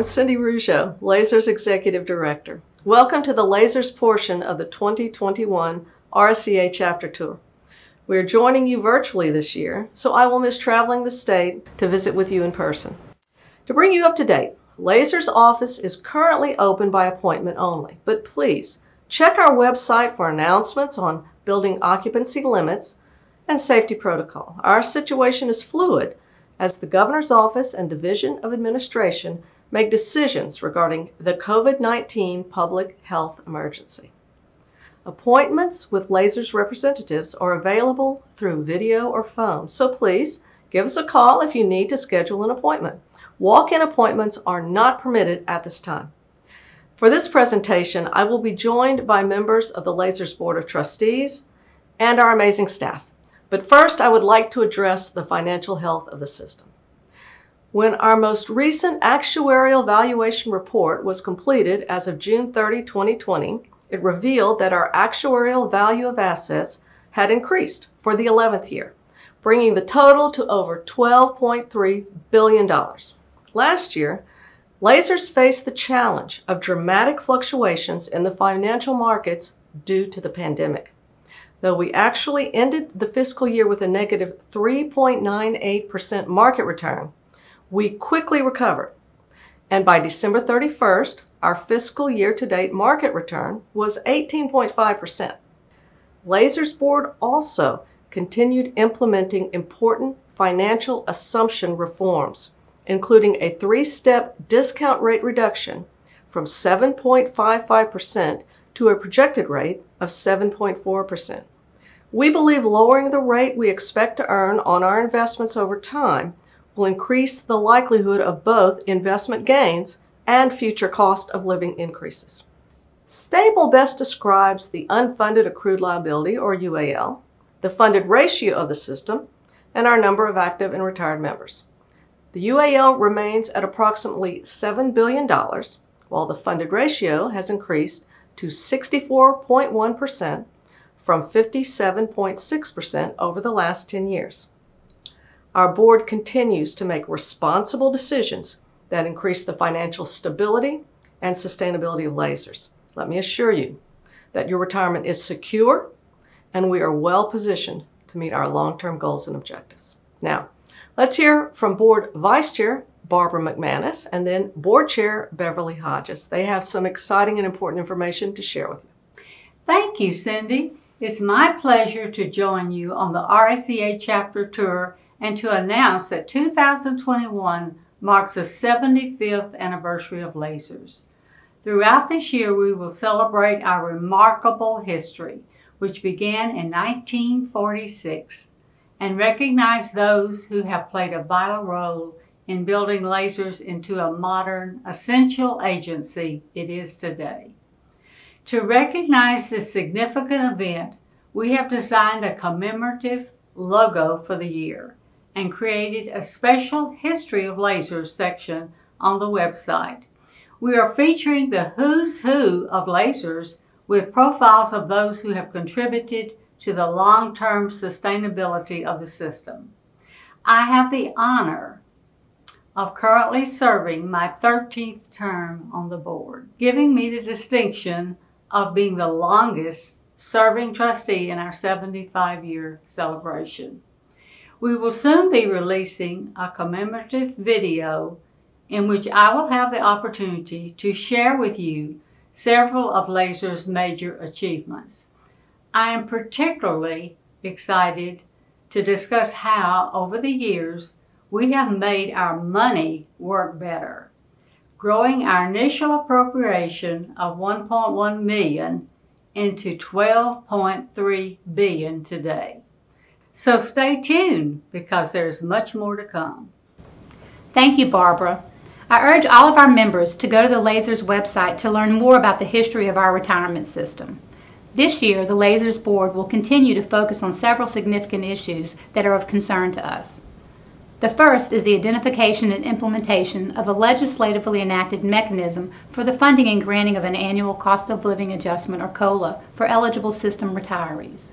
I'm Cindy Rougeau, Lasers Executive Director. Welcome to the Lasers portion of the 2021 Rsea Chapter Tour. We are joining you virtually this year, so I will miss traveling the state to visit with you in person. To bring you up to date, Lasers office is currently open by appointment only, but please check our website for announcements on building occupancy limits and safety protocol. Our situation is fluid as the Governor's Office and Division of Administration make decisions regarding the COVID-19 public health emergency. Appointments with Lasers representatives are available through video or phone, so please give us a call if you need to schedule an appointment. Walk-in appointments are not permitted at this time. For this presentation, I will be joined by members of the Lasers Board of Trustees and our amazing staff. But first, I would like to address the financial health of the system. When our most recent actuarial valuation report was completed as of June 30, 2020, it revealed that our actuarial value of assets had increased for the 11th year, bringing the total to over $12.3 billion. Last year, Lasers faced the challenge of dramatic fluctuations in the financial markets due to the pandemic. Though we actually ended the fiscal year with a negative 3.98% market return, we quickly recovered. And by December 31st, our fiscal year-to-date market return was 18.5%. Lasers Board also continued implementing important financial assumption reforms, including a 3-step discount rate reduction from 7.55% to a projected rate of 7.4%. We believe lowering the rate we expect to earn on our investments over time will increase the likelihood of both investment gains and future cost of living increases. Stable best describes the unfunded accrued liability, or UAL, the funded ratio of the system, and our number of active and retired members. The UAL remains at approximately $7 billion, while the funded ratio has increased to 64.1% from 57.6% over the last 10 years. Our board continues to make responsible decisions that increase the financial stability and sustainability of Lasers. Let me assure you that your retirement is secure and we are well positioned to meet our long-term goals and objectives. Now, let's hear from Board Vice Chair Barbara McManus and then Board Chair Beverly Hodges. They have some exciting and important information to share with you. Thank you, Cindy. It's my pleasure to join you on the Rsea Chapter Tour and to announce that 2021 marks the 75th anniversary of Lasers. Throughout this year, we will celebrate our remarkable history, which began in 1946, and recognize those who have played a vital role in building Lasers into a modern, essential agency it is today. To recognize this significant event, we have designed a commemorative logo for the year and created a special History of Lasers section on the website. We are featuring the who's who of Lasers with profiles of those who have contributed to the long-term sustainability of the system. I have the honor of currently serving my 13th term on the board, giving me the distinction of being the longest serving trustee in our 75-year celebration. We will soon be releasing a commemorative video in which I will have the opportunity to share with you several of Lasers' major achievements. I am particularly excited to discuss how, over the years, we have made our money work better, growing our initial appropriation of $1.1 million into $12.3 billion today. So stay tuned because there's much more to come. Thank you, Barbara. I urge all of our members to go to the Lasers website to learn more about the history of our retirement system. This year, the Lasers Board will continue to focus on several significant issues that are of concern to us. The first is the identification and implementation of a legislatively enacted mechanism for the funding and granting of an annual cost of living adjustment, or COLA, for eligible system retirees.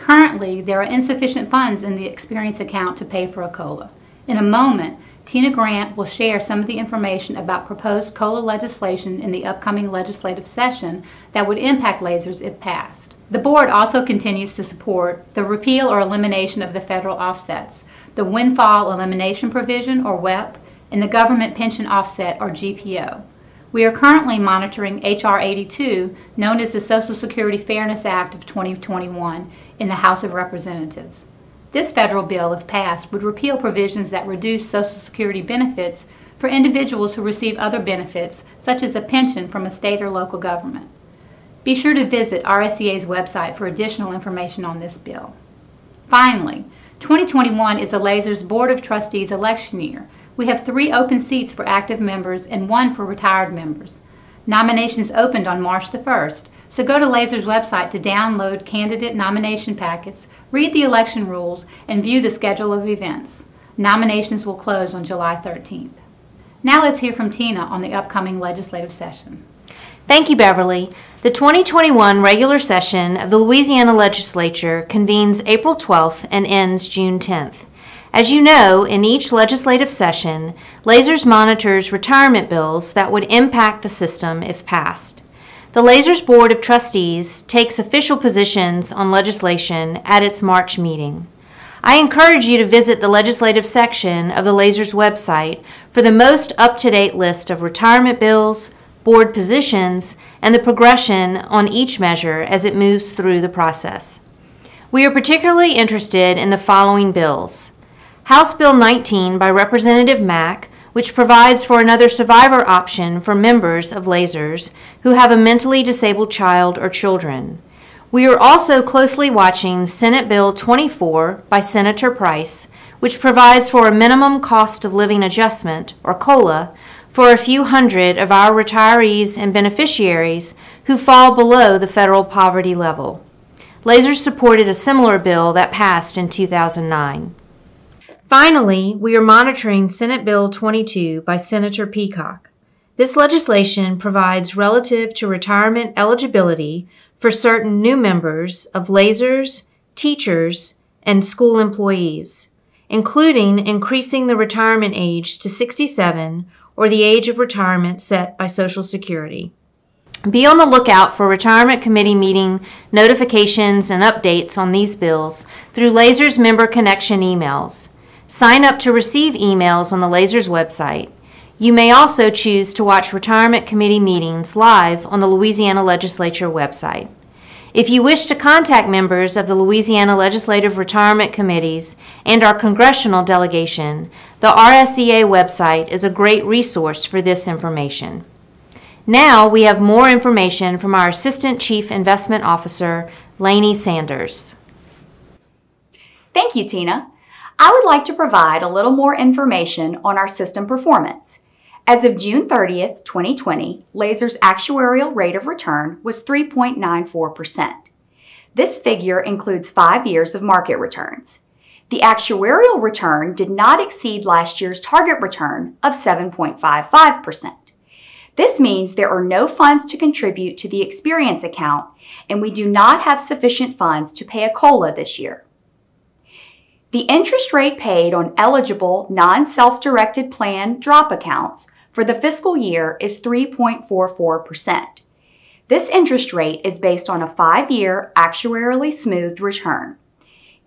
Currently, there are insufficient funds in the experience account to pay for a COLA. In a moment, Tina Grant will share some of the information about proposed COLA legislation in the upcoming legislative session that would impact lasers if passed. The board also continues to support the repeal or elimination of the federal offsets, the Windfall Elimination Provision, or WEP, and the Government Pension Offset, or GPO. We are currently monitoring H.R. 82, known as the Social Security Fairness Act of 2021, in the House of Representatives. This federal bill, if passed, would repeal provisions that reduce Social Security benefits for individuals who receive other benefits, such as a pension from a state or local government. Be sure to visit RSEA's website for additional information on this bill. Finally, 2021 is the Lasers Board of Trustees election year. We have 3 open seats for active members and 1 for retired members. Nominations opened on March the 1st, so go to Lasers' website to download candidate nomination packets, read the election rules, and view the schedule of events. Nominations will close on July 13th. Now let's hear from Tina on the upcoming legislative session. Thank you, Beverly. The 2021 regular session of the Louisiana Legislature convenes April 12th and ends June 10th. As you know, in each legislative session, Lasers monitors retirement bills that would impact the system if passed. The Lasers Board of Trustees takes official positions on legislation at its March meeting. I encourage you to visit the legislative section of the Lasers website for the most up-to-date list of retirement bills, board positions, and the progression on each measure as it moves through the process. We are particularly interested in the following bills. House Bill 19 by Representative Mack, which provides for another survivor option for members of Lasers who have a mentally disabled child or children. We are also closely watching Senate Bill 24 by Senator Price, which provides for a minimum cost of living adjustment, or COLA, for a few hundred of our retirees and beneficiaries who fall below the federal poverty level. Lasers supported a similar bill that passed in 2009. Finally, we are monitoring Senate Bill 22 by Senator Peacock. This legislation provides relative to retirement eligibility for certain new members of Lasers, teachers, and school employees, including increasing the retirement age to 67 or the age of retirement set by Social Security. Be on the lookout for Retirement Committee meeting notifications and updates on these bills through Lasers Member Connection emails. Sign up to receive emails on the Lasers website. You may also choose to watch Retirement Committee meetings live on the Louisiana Legislature website. If you wish to contact members of the Louisiana Legislative Retirement Committees and our congressional delegation, the RSEA website is a great resource for this information. Now we have more information from our Assistant Chief Investment Officer, Lainey Sanders. Thank you, Tina. I would like to provide a little more information on our system performance. As of June 30th, 2020, Lasers' actuarial rate of return was 3.94%. This figure includes 5 years of market returns. The actuarial return did not exceed last year's target return of 7.55%. This means there are no funds to contribute to the experience account, and we do not have sufficient funds to pay a COLA this year. The interest rate paid on eligible non-self-directed plan drop accounts for the fiscal year is 3.44%. This interest rate is based on a 5-year actuarially smoothed return.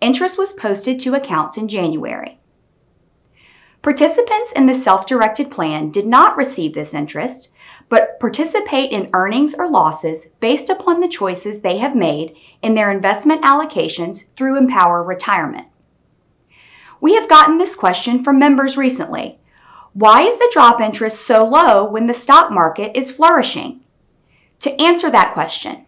Interest was posted to accounts in January. Participants in the self-directed plan did not receive this interest, but participate in earnings or losses based upon the choices they have made in their investment allocations through Empower Retirement. We have gotten this question from members recently. Why is the drop interest so low when the stock market is flourishing? To answer that question,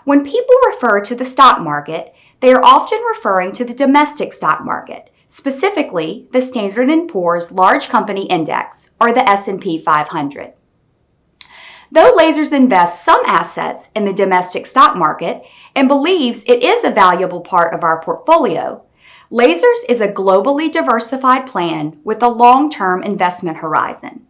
when people refer to the stock market, they are often referring to the domestic stock market, specifically the Standard & Poor's Large Company Index, or the S&P 500. Though Lasers invests some assets in the domestic stock market and believes it is a valuable part of our portfolio, Lasers is a globally diversified plan with a long-term investment horizon.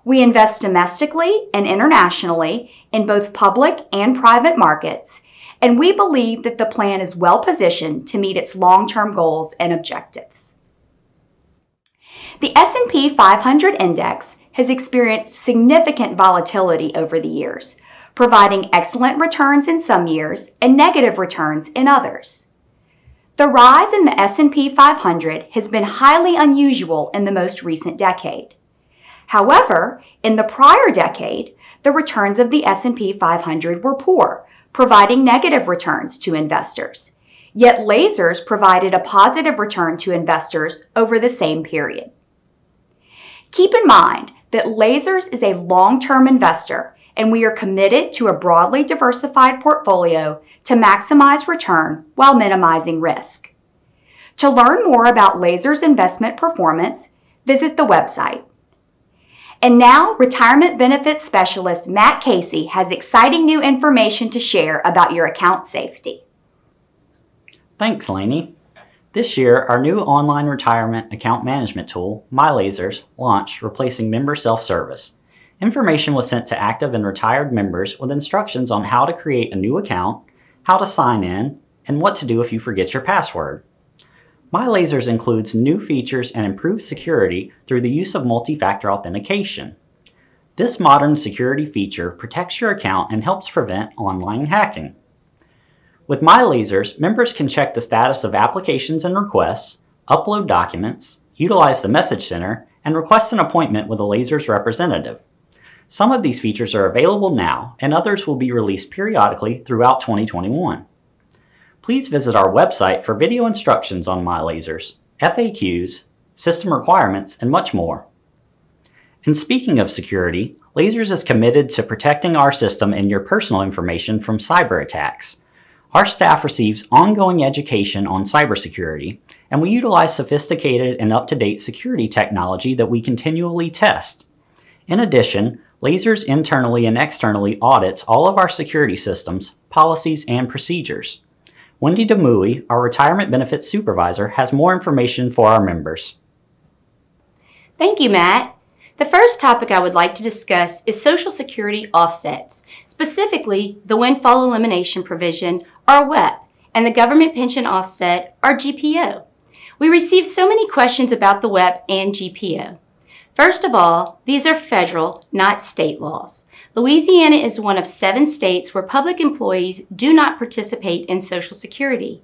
We invest domestically and internationally in both public and private markets, and we believe that the plan is well positioned to meet its long-term goals and objectives. The S&P 500 index has experienced significant volatility over the years, providing excellent returns in some years and negative returns in others. The rise in the S&P 500 has been highly unusual in the most recent decade. However, in the prior decade, the returns of the S&P 500 were poor, providing negative returns to investors. Yet lasers provided a positive return to investors over the same period. Keep in mind that lasers is a long-term investor, and we are committed to a broadly diversified portfolio to maximize return while minimizing risk. To learn more about lasers investment performance, visit the website. And now, Retirement Benefits Specialist Matt Casey has exciting new information to share about your account safety. Thanks, Lainey. This year, our new online retirement account management tool, MyLasers, launched, replacing member self-service. Information was sent to active and retired members with instructions on how to create a new account, how to sign in, and what to do if you forget your password. MyLasers includes new features and improved security through the use of multi-factor authentication. This modern security feature protects your account and helps prevent online hacking. With MyLasers, members can check the status of applications and requests, upload documents, utilize the message center, and request an appointment with a Lasers representative. Some of these features are available now, and others will be released periodically throughout 2021. Please visit our website for video instructions on MyLasers, FAQs, system requirements, and much more. And speaking of security, Lasers is committed to protecting our system and your personal information from cyber attacks. Our staff receives ongoing education on cybersecurity, and we utilize sophisticated and up-to-date security technology that we continually test. In addition, Lasers internally and externally audits all of our security systems, policies, and procedures. Wendy DeMuy, our Retirement Benefits Supervisor, has more information for our members. Thank you, Matt. The first topic I would like to discuss is Social Security offsets, specifically the Windfall Elimination Provision, or WEP, and the Government Pension Offset, or GPO. We received so many questions about the WEP and GPO. First of all, these are federal, not state laws. Louisiana is one of 7 states where public employees do not participate in Social Security.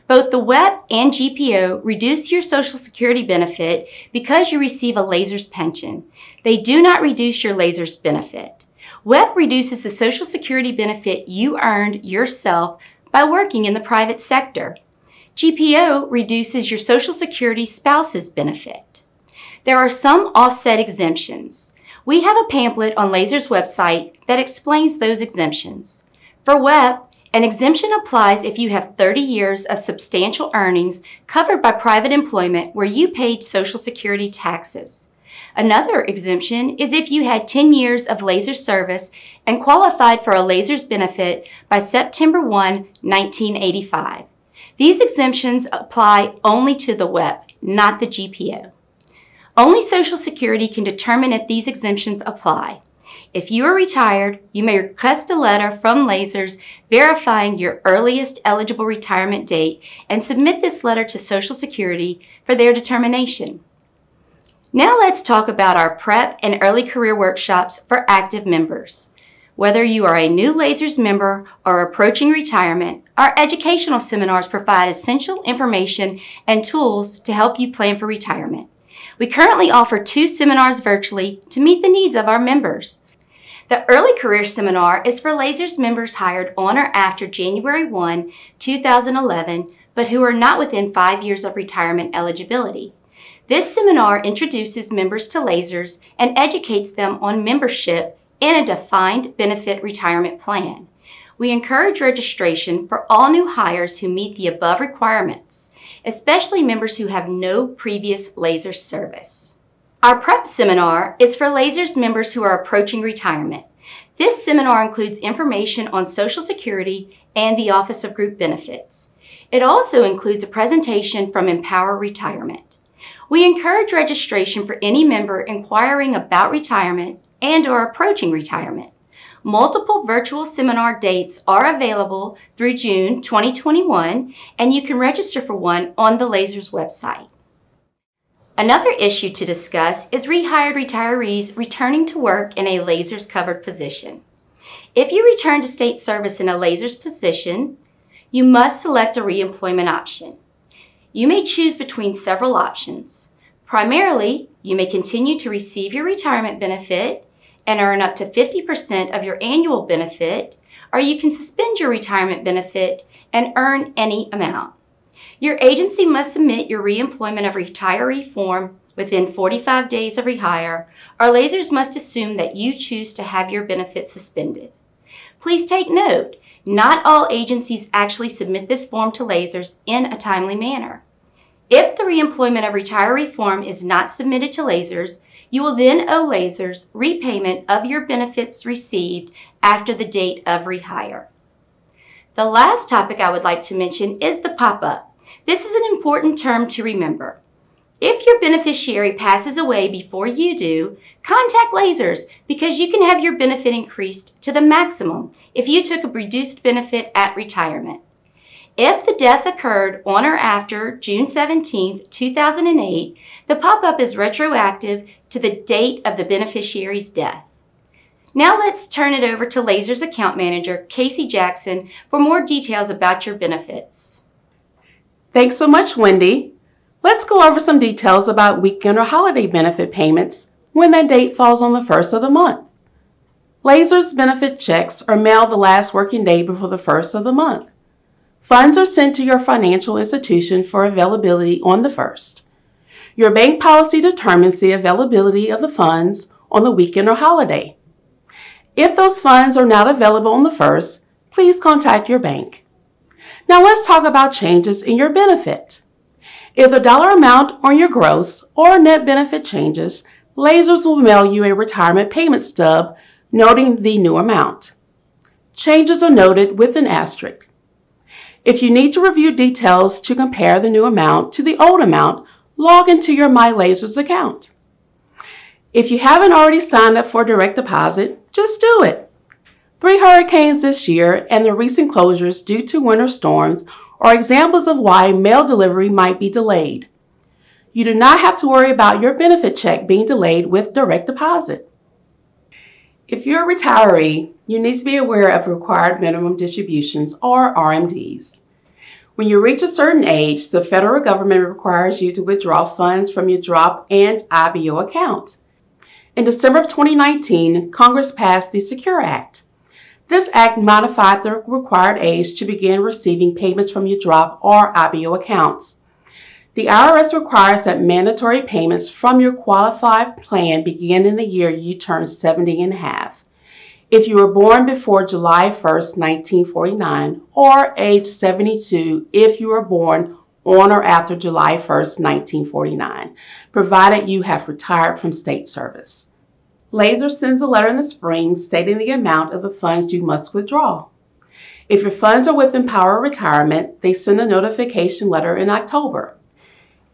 Both the WEP and GPO reduce your Social Security benefit because you receive a Lasers pension. They do not reduce your Lasers benefit. WEP reduces the Social Security benefit you earned yourself by working in the private sector. GPO reduces your Social Security spouse's benefit. There are some offset exemptions. We have a pamphlet on Lasers' website that explains those exemptions. For WEP, an exemption applies if you have 30 years of substantial earnings covered by private employment where you paid Social Security taxes. Another exemption is if you had 10 years of Lasers service and qualified for a Lasers benefit by September 1, 1985. These exemptions apply only to the WEP, not the GPO. Only Social Security can determine if these exemptions apply. If you are retired, you may request a letter from Lasers verifying your earliest eligible retirement date and submit this letter to Social Security for their determination. Now let's talk about our prep and early career workshops for active members. Whether you are a new Lasers member or approaching retirement, our educational seminars provide essential information and tools to help you plan for retirement. We currently offer 2 seminars virtually to meet the needs of our members. The Early Career Seminar is for Lasers members hired on or after January 1, 2011, but who are not within 5 years of retirement eligibility. This seminar introduces members to Lasers and educates them on membership in a defined benefit retirement plan. We encourage registration for all new hires who meet the above requirements, especially members who have no previous Lasers service. Our prep seminar is for Lasers members who are approaching retirement. This seminar includes information on Social Security and the Office of Group Benefits. It also includes a presentation from Empower Retirement. We encourage registration for any member inquiring about retirement and/or approaching retirement. Multiple virtual seminar dates are available through June 2021, and you can register for one on the Lasers website. Another issue to discuss is rehired retirees returning to work in a Lasers covered position. If you return to state service in a Lasers position, you must select a reemployment option. You may choose between several options. Primarily, you may continue to receive your retirement benefit and earn up to 50% of your annual benefit, or you can suspend your retirement benefit and earn any amount. Your agency must submit your reemployment of retiree form within 45 days of rehire, or Lasers must assume that you choose to have your benefits suspended. Please take note, not all agencies actually submit this form to Lasers in a timely manner. If the reemployment of retiree form is not submitted to Lasers, you will then owe Lasers repayment of your benefits received after the date of rehire. The last topic I would like to mention is the pop-up. This is an important term to remember. If your beneficiary passes away before you do, contact Lasers because you can have your benefit increased to the maximum if you took a reduced benefit at retirement. If the death occurred on or after June 17, 2008, the pop-up is retroactive to the date of the beneficiary's death. Now let's turn it over to Lasers Account Manager Casey Jackson for more details about your benefits. Thanks so much, Wendy. Let's go over some details about weekend or holiday benefit payments when that date falls on the first of the month. Lasers benefit checks are mailed the last working day before the first of the month. Funds are sent to your financial institution for availability on the first. Your bank policy determines the availability of the funds on the weekend or holiday. If those funds are not available on the first, please contact your bank. Now let's talk about changes in your benefit. If the dollar amount on your gross or net benefit changes, Lasers will mail you a retirement payment stub noting the new amount. Changes are noted with an asterisk. If you need to review details to compare the new amount to the old amount, log into your My Lasers account. If you haven't already signed up for direct deposit, just do it. 3 hurricanes this year and the recent closures due to winter storms are examples of why mail delivery might be delayed. You do not have to worry about your benefit check being delayed with direct deposit. If you're a retiree, you need to be aware of required minimum distributions or RMDs. When you reach a certain age, the federal government requires you to withdraw funds from your DROP and IBO account. In December of 2019, Congress passed the Secure Act. This act modified the required age to begin receiving payments from your DROP or IBO accounts. The IRS requires that mandatory payments from your qualified plan begin in the year you turn 70 and a half. If you were born before July 1st, 1949, or age 72 if you were born on or after July 1st, 1949, provided you have retired from state service. Lasers sends a letter in the spring stating the amount of the funds you must withdraw. If your funds are within power of retirement, they send a notification letter in October.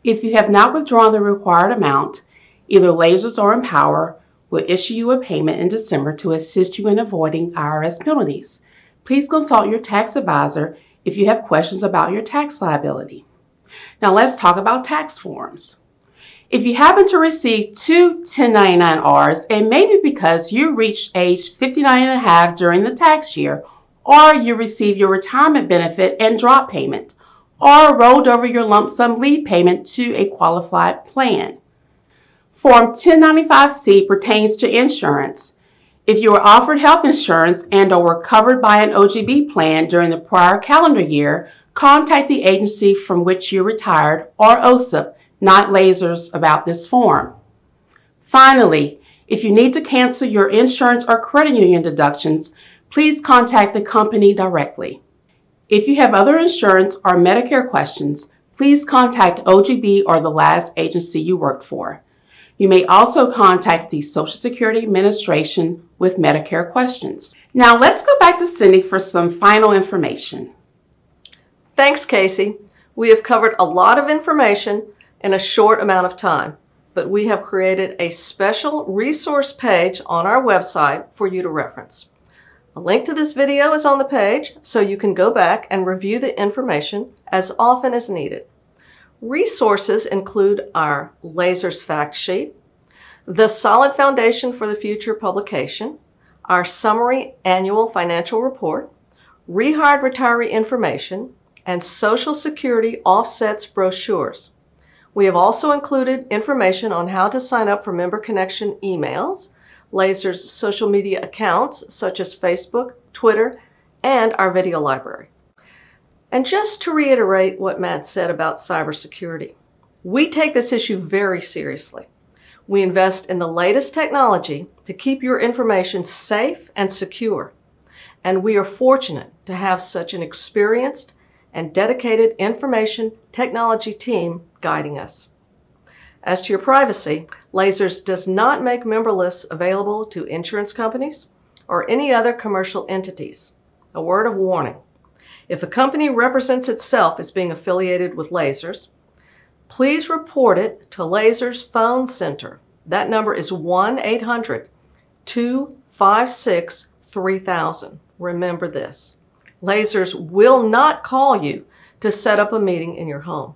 If you have not withdrawn the required amount, either Lasers or Empower will issue you a payment in December to assist you in avoiding IRS penalties. Please consult your tax advisor if you have questions about your tax liability. Now let's talk about tax forms. If you happen to receive 2 1099-Rs, it may be because you reached age 59 and a half during the tax year, or you received your retirement benefit and drop payment, or rolled over your lump sum leave payment to a qualified plan. Form 1095-C pertains to insurance. If you were offered health insurance and or were covered by an OGB plan during the prior calendar year, contact the agency from which you retired or OSIP, not Lasers, about this form. Finally, if you need to cancel your insurance or credit union deductions, please contact the company directly. If you have other insurance or Medicare questions, please contact OGB or the last agency you worked for. You may also contact the Social Security Administration with Medicare questions. Now let's go back to Cindy for some final information. Thanks, Casey. We have covered a lot of information in a short amount of time, but we have created a special resource page on our website for you to reference. A link to this video is on the page, so you can go back and review the information as often as needed. Resources include our Lasers fact sheet, the Solid Foundation for the Future publication, our summary annual financial report, rehired retiree information, and Social Security offsets brochures. We have also included information on how to sign up for member connection emails, Lasers social media accounts such as Facebook, Twitter, and our video library. And just to reiterate what Matt said about cybersecurity, we take this issue very seriously. We invest in the latest technology to keep your information safe and secure, and we are fortunate to have such an experienced and dedicated information technology team guiding us. As to your privacy, Lasers does not make member lists available to insurance companies or any other commercial entities. A word of warning: if a company represents itself as being affiliated with Lasers, please report it to Lasers Phone Center. That number is 1-800-256-3000. Remember this. Lasers will not call you to set up a meeting in your home.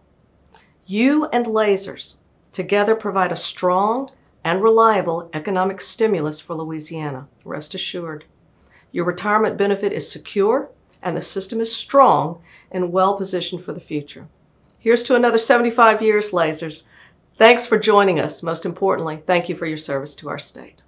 You and Lasers together provide a strong and reliable economic stimulus for Louisiana. Rest assured. Your retirement benefit is secure and the system is strong and well positioned for the future. Here's to another 75 years, Lasers. Thanks for joining us. Most importantly, thank you for your service to our state.